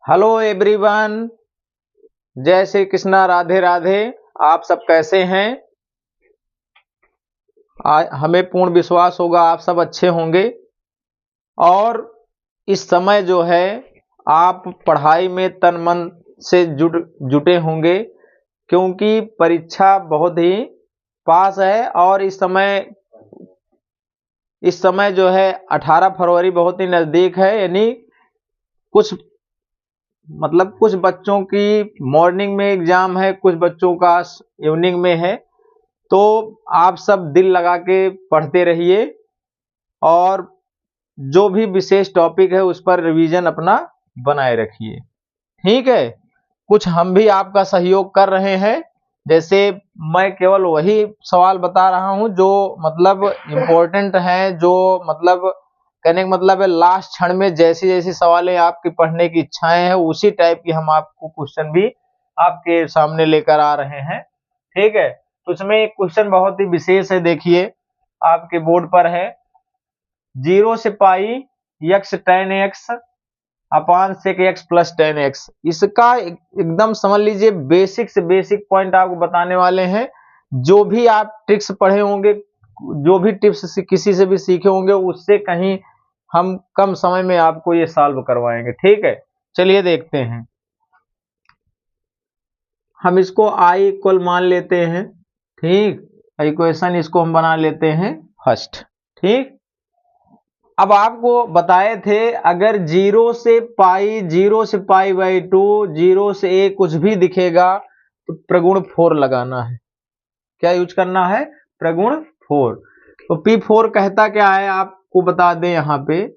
Hello everyone, जय श्री कृष्णा, राधे राधे। आप सब कैसे हैं? हमें पूर्ण विश्वास होगा आप सब अच्छे होंगे। और इस समय जो है आप पढ़ाई में तन मन से जुटे होंगे, क्योंकि परीक्षा बहुत ही पास है। और इस समय जो है 18 फरवरी बहुत ही नज़दीक है। यानी कुछ बच्चों की मॉर्निंग में एग्जाम है, कुछ बच्चों का इवनिंग में है। तो आप सब दिल लगा के पढ़ते रहिए और जो भी विशेष टॉपिक है उस पर रिवीजन अपना बनाए रखिए, ठीक है। कुछ हम भी आपका सहयोग कर रहे हैं। जैसे मैं केवल वही सवाल बता रहा हूं जो इम्पोर्टेंट हैं, जो कहने का मतलब है लास्ट क्षण में जैसी जैसी सवालें आपकी पढ़ने की इच्छाएं हैं उसी टाइप की हम आपको क्वेश्चन भी आपके सामने लेकर आ रहे हैं, ठीक है। तो उसमें एक क्वेश्चन बहुत ही विशेष है, देखिए आपके बोर्ड पर है। 0 से पाई x tan x अपान sec x plus tan x। इसका एकदम समझ लीजिए बेसिक से बेसिक पॉइंट आपको बताने वाले हैं। जो भी आप ट्रिक्स पढ़े होंगे, जो भी टिप्स किसी से भी सीखे होंगे, उससे कहीं हम कम समय में आपको ये सॉल्व करवाएंगे, ठीक है। चलिए देखते हैं। हम इसको i इक्वल मान लेते हैं, ठीक। इक्वेशन इसको हम बना लेते हैं फर्स्ट, ठीक। अब आपको बताए थे अगर 0 से पाई 2, 0 से a कुछ भी दिखेगा तो प्रगुण 4 लगाना है। क्या यूज करना है? प्रगुण 4। तो P4 कहता क्या है आपको बता दें यहाँ पे,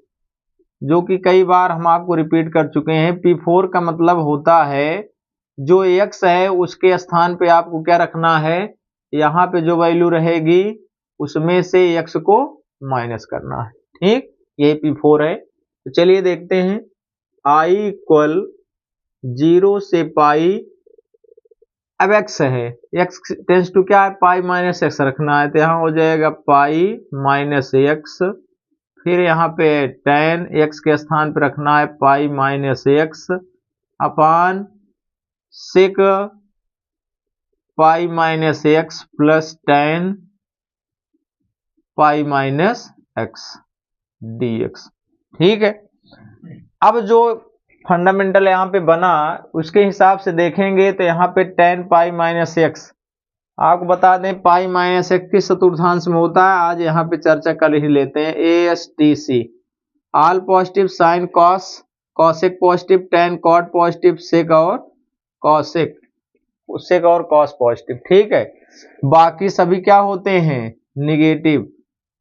जो कि कई बार हम आपको रिपीट कर चुके हैं। P4 का मतलब होता है जो x है उसके स्थान पे आपको क्या रखना है, यहाँ पे जो वैल्यू रहेगी उसमें से x को माइनस करना है, ठीक। ये P4 है। तो चलिए देखते हैं। i इक्वल 0 से पाई, अब x है, x टेंस टू क्या है, पाई माइनस एक्स रखना है। तो यहाँ हो जाएगा पाई माइनस एक्स, फिर यहाँ पे tan x के स्थान पे रखना है pi minus X upon sec pi minus X plus tan pi minus X dx, ठीक है। अब जो फंडामेंटल यहाँ पे बना उसके हिसाब से देखेंगे तो यहाँ पे tan पाई माइनस एक्स, आपको बता दें पाई माइनस एक्स किस चतुर्थांश में होता है, आज यहाँ पे चर्चा कर ही लेते हैं। ASTC, all positive, sine cos, cosec positive, tan cot positive, sec और कॉसेक, सेक और कॉस पॉजिटिव, ठीक है। बाकी सभी क्या होते हैं, निगेटिव।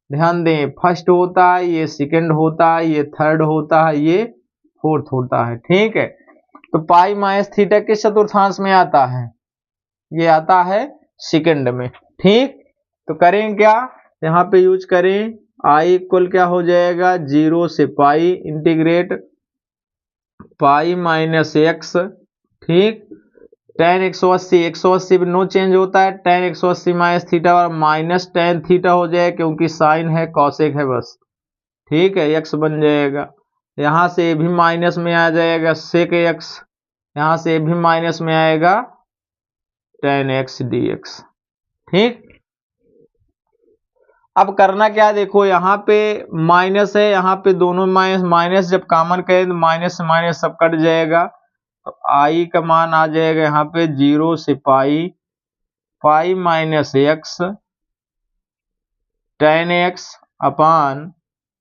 ध्यान दें, फर्स्ट होता है, ये सेकंड होता है, ये थर्ड होता है, ये फोर्थ होता है, ठीक है। तो पाई माइनस थीटा किस चतुर्थांश में आता है, ये आता है सेकंड में, ठीक। तो करें क्या, यहाँ पे यूज करें i इक्वल क्या हो जाएगा 0 से पाई इंटीग्रेट पाई माइनस एक्स, ठीक। tan 180 भी नो चेंज होता है, tan 180 माइनस थीटा और माइनस tan थीटा हो जाए क्योंकि साइन है कॉसेक है बस, ठीक है। x बन जाएगा, यहाँ से भी माइनस में आ जाएगा सेक x, यहाँ से भी माइनस में आएगा tan x dx, ठीक। अब करना क्या, देखो यहाँ पे माइनस है, यहाँ पे दोनों माइनस माइनस जब कॉमन करें तो माइनस से माइनस सब कट जाएगा। तो i का मान आ जाएगा यहाँ पे 0 से pi pi minus X tan x upon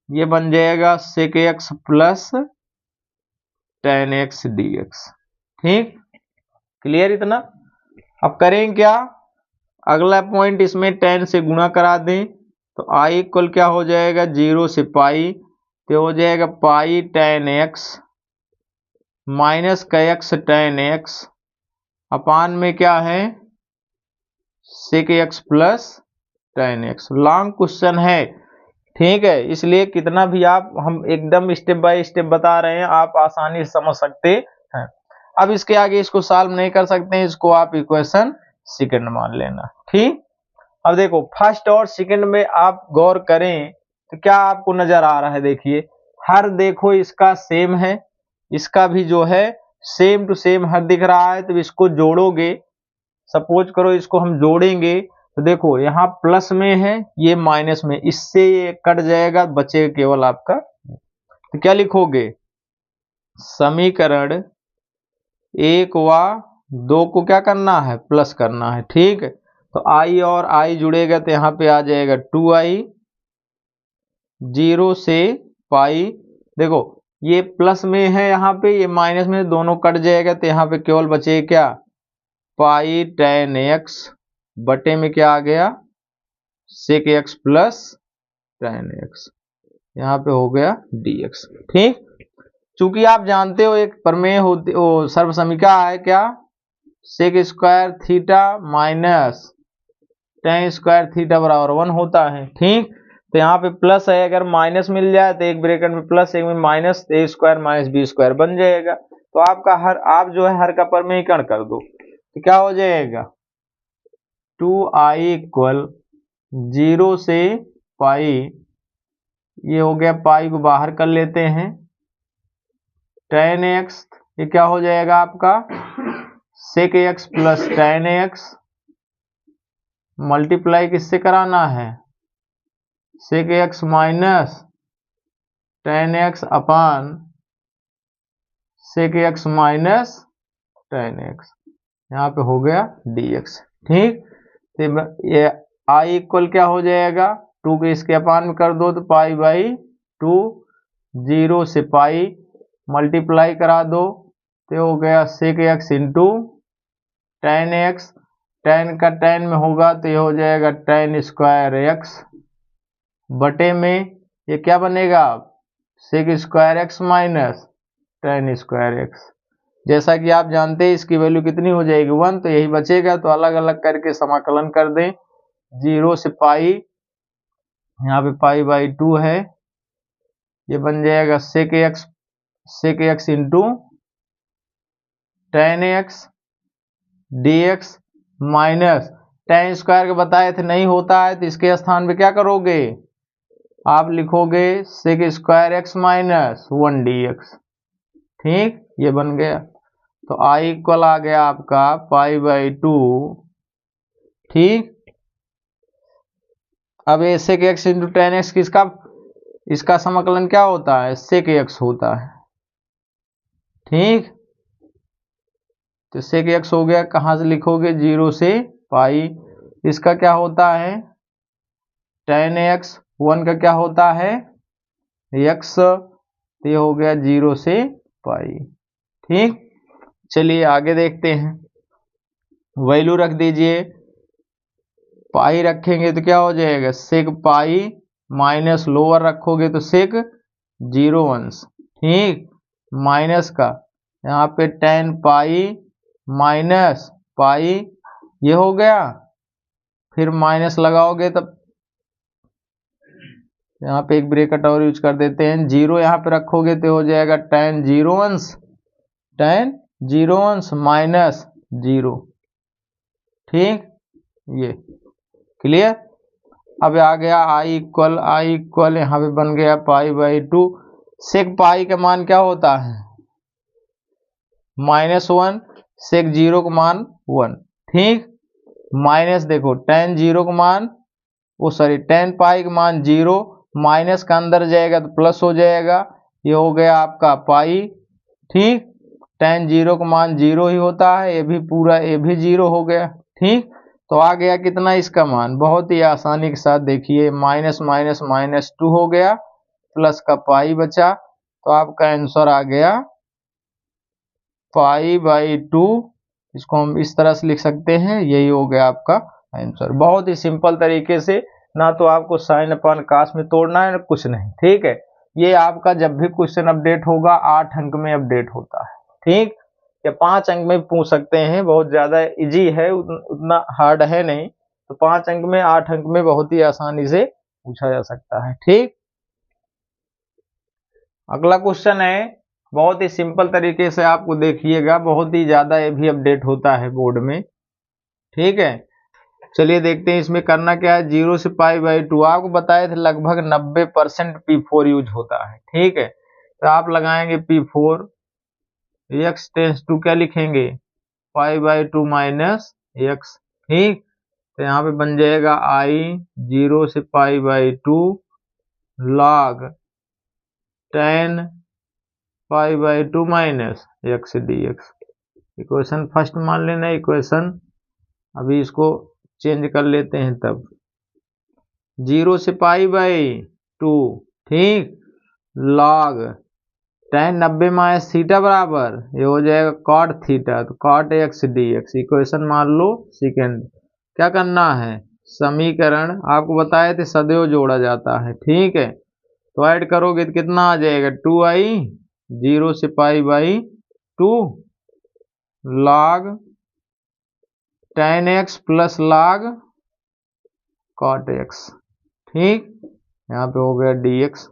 ये बन जाएगा sec x plus tan x dx, ठीक। क्लियर इतना? अब करें क्या, अगला पॉइंट इसमें tan से गुणा करा दें तो i इक्वल क्या हो जाएगा 0 से पाई, तो हो जाएगा पाई tan x माइनस का x tan x अपान में क्या है सेक x plus tan x। Long question है, ठीक है, इसलिए कितना भी हम एकदम स्टेप बाय स्टेप बता रहे हैं, आप आसानी से समझ सकते हैं। अब इसके आगे इसको सॉल्व नहीं कर सकते हैं, इसको आप इक्वेशन सेकंड मान लेना, ठीक। अब देखो फर्स्ट और सेकंड में आप गौर करें तो क्या आपको नजर आ रहा है, देखिए हर देखो इसका सेम है, इसका भी जो है सेम टू सेम हर दिख रहा है, तो इसको जोड़ोगे, सपोज करो इसको हम जोड़ेंगे तो देखो यहाँ प्लस में है, ये माइनस में, इससे ये कट जाएगा, बचेगा केवल आपका। तो क्या लिखोगे, समीकरण 1 व 2 को क्या करना है, प्लस करना है। ठीक है, तो i और i जुड़ेगा तो यहाँ पे आ जाएगा 2i 0 से पाई। देखो ये प्लस में है, यहाँ पे ये माइनस में, दोनों कट जाएगा तो यहाँ पे केवल बचे क्या, पाई tan x बटे में क्या आ गया, sec x plus tan x, यहाँ पे हो गया dx। ठीक, चूंकि आप जानते हो एक प्रमेय होती, वो सर्वसमीका है क्या, sec square theta minus tan square theta बराबर 1 होता है। ठीक, तो यहाँ पे प्लस है, अगर माइनस मिल जाए तो एक ब्रैकेट में प्लस एक में माइनस, ए स्क्वायर माइनस बी स्क्वायर बन जाएगा। तो आपका आप जो है हर का प्रमेयीकरण कर दो तो क्या हो जाएगा, 2i इक्वल 0 से पाई, ये हो गया, पाई को बाहर कर लेते हैं, tan x ये क्या हो जाएगा आपका, sec x plus tan x multiply किससे कराना है, sec x minus tan x अपान sec x minus tan x, यहाँ पे हो गया dx। ठीक, तो ये i इक्वल क्या हो जाएगा, 2 के इसके अपान में कर दो तो पाई बाई 2, 0 से पाई मल्टीप्लाई करा दो तो हो गया sec x into tan x, tan का tan में होगा तो ये हो जाएगा tan स्क्वायर x बटे में ये क्या बनेगा, sec square x minus tan square x। जैसा कि आप जानते हैं इसकी वैल्यू कितनी हो जाएगी 1, तो यही बचेगा, तो अलग अलग करके समाकलन कर दें, 0 से पाई, यहाँ पे पाई बाई 2 है, ये बन जाएगा sec x into tan x dx minus tan square के बताए थे नहीं होता है तो इसके स्थान पे क्या करोगे, आप लिखोगे sec square x minus 1 dx। ठीक, ये बन गया, तो i इक्वल आ गया आपका पाई बाई 2। ठीक, अब ये sec x into tan x किसका, इसका समाकलन क्या होता है, sec x होता है। ठीक, तो sec x हो गया, कहाँ से लिखोगे, 0 से पाई, इसका क्या होता है tan x, 1 का क्या होता है x, तो ये हो गया 0 से पाई। ठीक, चलिए आगे देखते हैं, वैल्यू रख दीजिए, पाई रखेंगे तो क्या हो जाएगा, sec पाई माइनस लोअर रखोगे तो sec 0 अंश। ठीक, माइनस का यहाँ पे tan पाई माइनस पाई, ये हो गया, फिर माइनस लगाओगे तब यहाँ पे एक ब्रैकेट और यूज कर देते हैं, 0 यहाँ पे रखोगे तो हो जाएगा tan 0 अंश, tan 0 अंश माइनस 0। ठीक, ये क्लियर। अब आ गया i इक्वल यहाँ पे बन गया पाई बाई 2, सेक पाई का मान क्या होता है -1, सेक 0 का मान 1। ठीक, माइनस देखो tan 0 का मान, वो सॉरी tan पाई का मान 0, माइनस का अंदर जाएगा तो प्लस हो जाएगा, ये हो गया आपका पाई। ठीक, tan 0 का मान 0 ही होता है, ये भी पूरा, ये भी 0 हो गया। ठीक, तो आ गया कितना इसका मान, बहुत ही आसानी के साथ देखिए, माइनस माइनस माइनस 2 हो गया, प्लस का पाई बचा, तो आपका आंसर आ गया पाई बाई 2। इसको हम इस तरह से लिख सकते हैं, यही हो गया आपका आंसर। बहुत ही सिंपल तरीके से, ना तो आपको साइन अपान कास में तोड़ना है ना कुछ नहीं। ठीक है, ये आपका जब भी क्वेश्चन अपडेट होगा 8 अंक में अपडेट होता है। ठीक, या 5 अंक में पूछ सकते हैं, बहुत ज्यादा इजी है, उतना हार्ड है नहीं, तो 5 अंक में 8 अंक में बहुत ही आसानी से पूछा जा सकता है। ठीक, अगला क्वेश्चन है, बहुत ही सिंपल तरीके से आपको देखिएगा, बहुत ही ज्यादा ये भी अपडेट होता है बोर्ड में। ठीक है, चलिए देखते हैं इसमें करना क्या है। 0 से पाई बाई 2 आपको बताए थे लगभग 90% P4 यूज होता है। ठीक है, तो आप लगाएंगे P4, x टेंस टू क्या लिखेंगे, pi by two minus x. ठीक, तो यहाँ पे बन जाएगा आई 0 से pi by two log tan pi by two minus x D x. Equation first मान लेना इक्वेशन, अभी इसको चेंज कर लेते हैं तब। 0 से पाई बाई टू, ठीक, log tan 90 माइनस थीटा बराबर ये हो जाएगा cot थीटा, तो cot x dx। इक्वेशन मान लो सेकेंड। क्या करना है, समीकरण आपको बताए थे सदैव जोड़ा जाता है, ठीक है, तो ऐड करोगे तो कितना आ जाएगा 2i 0 से pi by two log tan x plus log cot x। ठीक, यहाँ पे हो गया dx।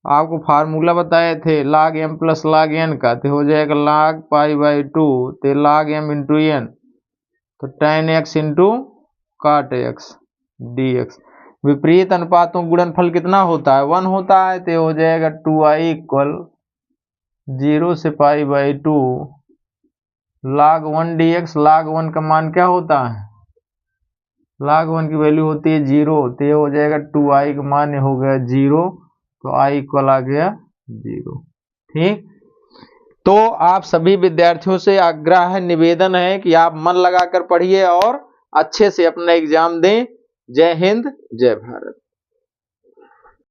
आपको फार्मूला बताए थे log m plus log n का, तो हो जाएगा log पाई बाई टू तो log m इंटू एन, तो tan x into cot x dx। विपरीत अनुपातों गुणनफल कितना होता है, 1 होता है, तो हो जाएगा 2i इक्वल 0 से pi by two log 1 dx। log 1 का मान क्या होता है, log 1 की वैल्यू होती है 0, तो ये हो जाएगा 2i का मान हो गया 0, तो i इक्वल आ गया 0। ठीक, तो आप सभी विद्यार्थियों से आग्रह है, निवेदन है कि आप मन लगाकर पढ़िए और अच्छे से अपना एग्जाम दें। जय हिंद, जय भारत।